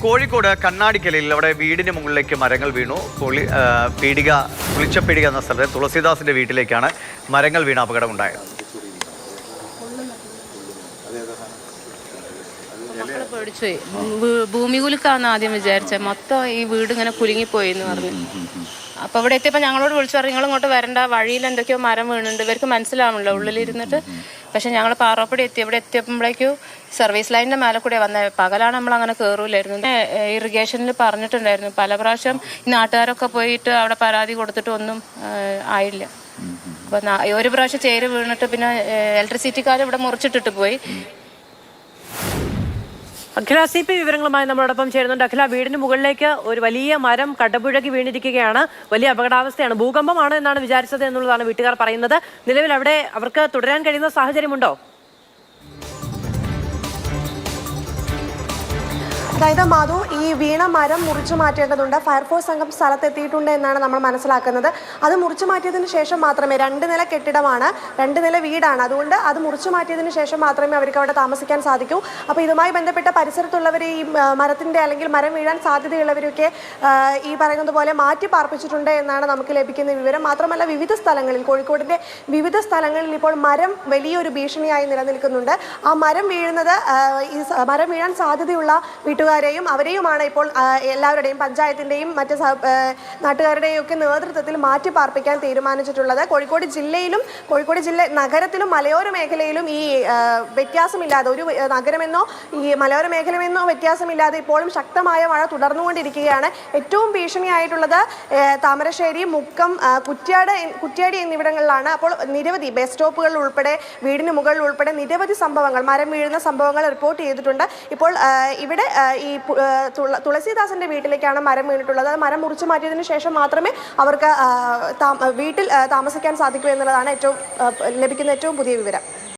കോഴിക്കോട് കണ്ണാടിക്കലയിൽ അവിടെ വീടിന് മുകളിലേക്ക് മരങ്ങൾ വീണു. പുളിച്ചപ്പീടിക എന്ന സ്ഥലത്ത് തുളസിദാസിന്റെ വീട്ടിലേക്കാണ് മരങ്ങൾ വീണ അപകടമുണ്ടായത്. മക്കളെ പേടിച്ചുപോയി. ഭൂമി കുലുക്കാന്ന് ആദ്യം വിചാരിച്ചത്. മൊത്തം ഈ വീട് ഇങ്ങനെ കുലുങ്ങിപ്പോയി എന്ന് പറഞ്ഞു. അപ്പോൾ ഇവിടെ എത്തിയപ്പോൾ ഞങ്ങളോട് വിളിച്ചു പറഞ്ഞു, നിങ്ങൾ ഇങ്ങോട്ട് വരണ്ട, വഴിയിൽ എന്തൊക്കെയോ മരം വീണുണ്ട്. ഇവർക്ക് മനസ്സിലാവുന്നില്ല ഉള്ളിലിരുന്നിട്ട്. പക്ഷെ ഞങ്ങൾ പാറോപ്പടി എത്തി. ഇവിടെ എത്തിയപ്പോഴേക്കും സർവീസ് ലൈനിൻ്റെ മേലെ കൂടെ വന്ന പകലാണ് നമ്മൾ അങ്ങനെ കയറൂലായിരുന്നു. ഇറിഗേഷനിൽ പറഞ്ഞിട്ടുണ്ടായിരുന്നു പല പ്രാവശ്യം. ഈ നാട്ടുകാരൊക്കെ പോയിട്ട് അവിടെ പരാതി കൊടുത്തിട്ട് ഒന്നും ആയില്ല. അപ്പം ഒരു പ്രാവശ്യം ചേര് വീണിട്ട് പിന്നെ ഇലക്ട്രിസിറ്റിക്കാർ ഇവിടെ മുറിച്ചിട്ടിട്ട് പോയി. അഖില CP വിവരങ്ങളുമായി നമ്മളോടൊപ്പം ചേരുന്നുണ്ട്. അഖില, വീടിന് മുകളിലേക്ക് ഒരു വലിയ മരം കടപുഴകി വീണിരിക്കുകയാണ്. വലിയ അപകടാവസ്ഥയാണ്. ഭൂകമ്പമാണ് എന്നാണ് വിചാരിച്ചത് എന്നുള്ളതാണ് വീട്ടുകാർ പറയുന്നത്. നിലവിൽ അവിടെ അവർക്ക് തുടരാൻ കഴിയുന്ന സാഹചര്യമുണ്ടോ? അതായത് മാധു, ഈ വീണ മരം മുറിച്ചു മാറ്റേണ്ടതുണ്ട്. ഫയർഫോഴ്സ് സംഘം സ്ഥലത്തെത്തിയിട്ടുണ്ട് എന്നാണ് നമ്മൾ മനസ്സിലാക്കുന്നത്. അത് മുറിച്ചു മാറ്റിയതിന് ശേഷം മാത്രമേ, 2 നില കെട്ടിടമാണ്, 2 നില വീടാണ്, അതുകൊണ്ട് അത് മുറിച്ചു മാറ്റിയതിന് ശേഷം മാത്രമേ അവർക്ക് അവിടെ താമസിക്കാൻ സാധിക്കൂ. അപ്പോൾ ഇതുമായി ബന്ധപ്പെട്ട പരിസരത്തുള്ളവർ, ഈ മരത്തിൻ്റെ അല്ലെങ്കിൽ മരം വീഴാൻ സാധ്യതയുള്ളവരൊക്കെ ഈ പറയുന്നത് പോലെ മാറ്റി പാർപ്പിച്ചിട്ടുണ്ട് എന്നാണ് നമുക്ക് ലഭിക്കുന്ന വിവരം. മാത്രമല്ല, വിവിധ സ്ഥലങ്ങളിൽ, കോഴിക്കോടിൻ്റെ വിവിധ സ്ഥലങ്ങളിൽ ഇപ്പോൾ മരം വലിയൊരു ഭീഷണിയായി നിലനിൽക്കുന്നുണ്ട്. ആ മരം വീഴുന്നത്, ഈ മരം വീഴാൻ സാധ്യതയുള്ള വീട്ടുകാരെയും അവരെയുമാണ് ഇപ്പോൾ എല്ലാവരുടെയും, പഞ്ചായത്തിൻ്റെയും മറ്റ് നാട്ടുകാരുടെയും ഒക്കെ നേതൃത്വത്തിൽ മാറ്റി പാർപ്പിക്കാൻ തീരുമാനിച്ചിട്ടുള്ളത്. കോഴിക്കോട് ജില്ലയിലും കോഴിക്കോട് ജില്ല നഗരത്തിലും മലയോര മേഖലയിലും ഈ വ്യത്യാസമില്ലാതെ, ഒരു നഗരമെന്നോ ഈ മലയോര മേഖലയെന്നോ വ്യത്യാസമില്ലാതെ ഇപ്പോഴും ശക്തമായ മഴ തുടർന്നുകൊണ്ടിരിക്കുകയാണ്. ഏറ്റവും ഭീഷണിയായിട്ടുള്ളത് താമരശ്ശേരി, മുക്കം, കുറ്റ്യാടി എന്നിവിടങ്ങളിലാണ്. അപ്പോൾ നിരവധി ബസ് സ്റ്റോപ്പുകളിൽ ഉൾപ്പെടെ, വീടിന് മുകളിൽ ഉൾപ്പെടെ നിരവധി സംഭവങ്ങൾ, മരം വീഴുന്ന സംഭവങ്ങൾ റിപ്പോർട്ട് ചെയ്തിട്ടുണ്ട്. ഇപ്പോൾ ഇവിടെ ഈ തുളസിദാസിന്റെ വീട്ടിലേക്കാണ് മരം വീണിട്ടുള്ളത്. അത് മരം മുറിച്ചു മാറ്റിയതിനു ശേഷം മാത്രമേ അവർക്ക് വീട്ടിൽ താമസിക്കാൻ സാധിക്കൂ എന്നുള്ളതാണ് ലഭിക്കുന്ന ഏറ്റവും പുതിയ വിവരം.